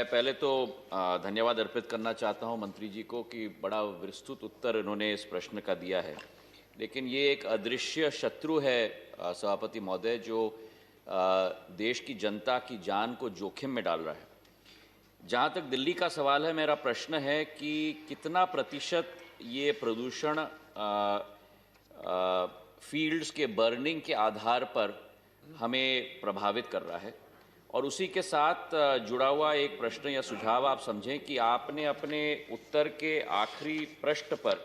मैं पहले तो धन्यवाद अर्पित करना चाहता हूं मंत्री जी को कि बड़ा विस्तृत उत्तर इन्होंने इस प्रश्न का दिया है। लेकिन ये एक अदृश्य शत्रु है सभापति महोदय, जो देश की जनता की जान को जोखिम में डाल रहा है। जहां तक दिल्ली का सवाल है, मेरा प्रश्न है कि कितना प्रतिशत ये प्रदूषण फील्ड्स के बर्निंग के आधार पर हमें प्रभावित कर रहा है। और उसी के साथ जुड़ा हुआ एक प्रश्न या सुझाव आप समझें कि आपने अपने उत्तर के आखिरी पृष्ठ पर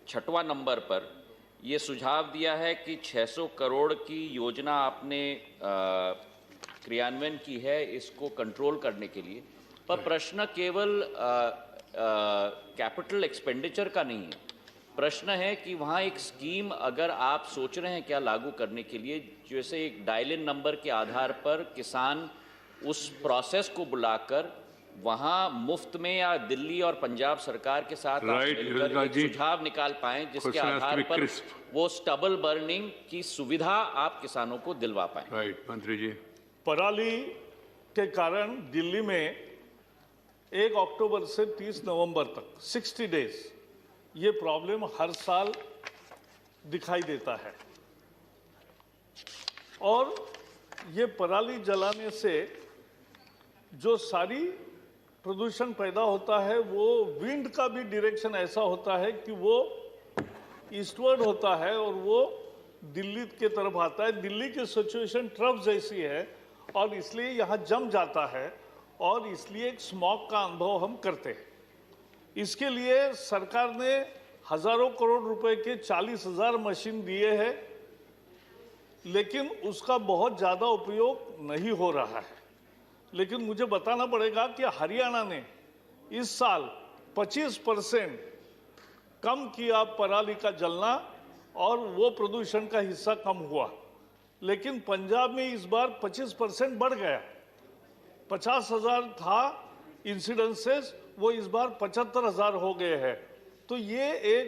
6वां नंबर पर ये सुझाव दिया है कि 600 करोड़ की योजना आपने क्रियान्वयन की है इसको कंट्रोल करने के लिए। पर प्रश्न केवल कैपिटल एक्सपेंडिचर का नहीं है। प्रश्न है कि वहाँ एक स्कीम अगर आप सोच रहे हैं क्या लागू करने के लिए, जैसे एक डायल इन नंबर के आधार पर किसान उस प्रोसेस को बुलाकर वहाँ मुफ्त में या दिल्ली और पंजाब सरकार के साथ मिलकर एक सुझाव निकाल पाएं जिसके आधार पर वो स्टबल बर्निंग की सुविधा आप किसानों को दिलवा पाएं। राइट, मंत्री जी। पराली के कारण दिल्ली में 1 अक्टूबर से 30 नवंबर तक 60 डेज ये प्रॉब्लम हर साल दिखाई देता है। और ये पराली जलाने से जो सारी प्रदूषण पैदा होता है वो विंड का भी डायरेक्शन ऐसा होता है कि वो ईस्टवर्ड होता है और वो दिल्ली के तरफ आता है। दिल्ली की सिचुएशन ट्रफ जैसी है और इसलिए यहाँ जम जाता है और इसलिए एक स्मॉग का अनुभव हम करते हैं। इसके लिए सरकार ने हजारों करोड़ रुपए के 40,000 मशीन दिए हैं, लेकिन उसका बहुत ज़्यादा उपयोग नहीं हो रहा है। लेकिन मुझे बताना पड़ेगा कि हरियाणा ने इस साल 25% कम किया पराली का जलना और वो प्रदूषण का हिस्सा कम हुआ। लेकिन पंजाब में इस बार 25% बढ़ गया। 50,000 था इंसिडेंसेस, वो इस बार 75,000 हो गए हैं। तो ये एक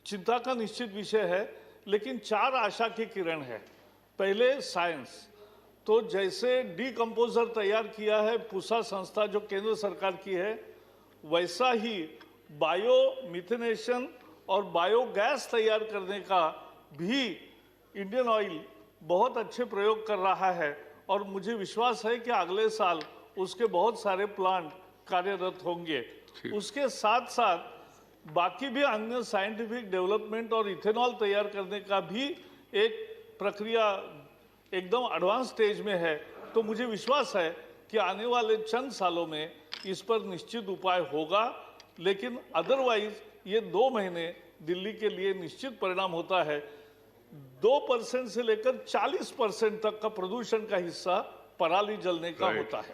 चिंता का निश्चित विषय है। लेकिन 4 आशा की किरण है। पहले साइंस, तो जैसे डीकम्पोजर तैयार किया है पूसा संस्था जो केंद्र सरकार की है, वैसा ही बायो मिथेनेशन और बायोगैस तैयार करने का भी इंडियन ऑयल बहुत अच्छे प्रयोग कर रहा है। और मुझे विश्वास है कि अगले साल उसके बहुत सारे प्लांट कार्यरत होंगे। उसके साथ साथ बाकी भी अन्य साइंटिफिक डेवलपमेंट और इथेनॉल तैयार करने का भी एक प्रक्रिया एकदम एडवांस स्टेज में है। तो मुझे विश्वास है कि आने वाले चंद सालों में इस पर निश्चित उपाय होगा। लेकिन अदरवाइज ये 2 महीने दिल्ली के लिए निश्चित परिणाम होता है। 2% से लेकर 40% तक का प्रदूषण का हिस्सा पराली जलने का होता है।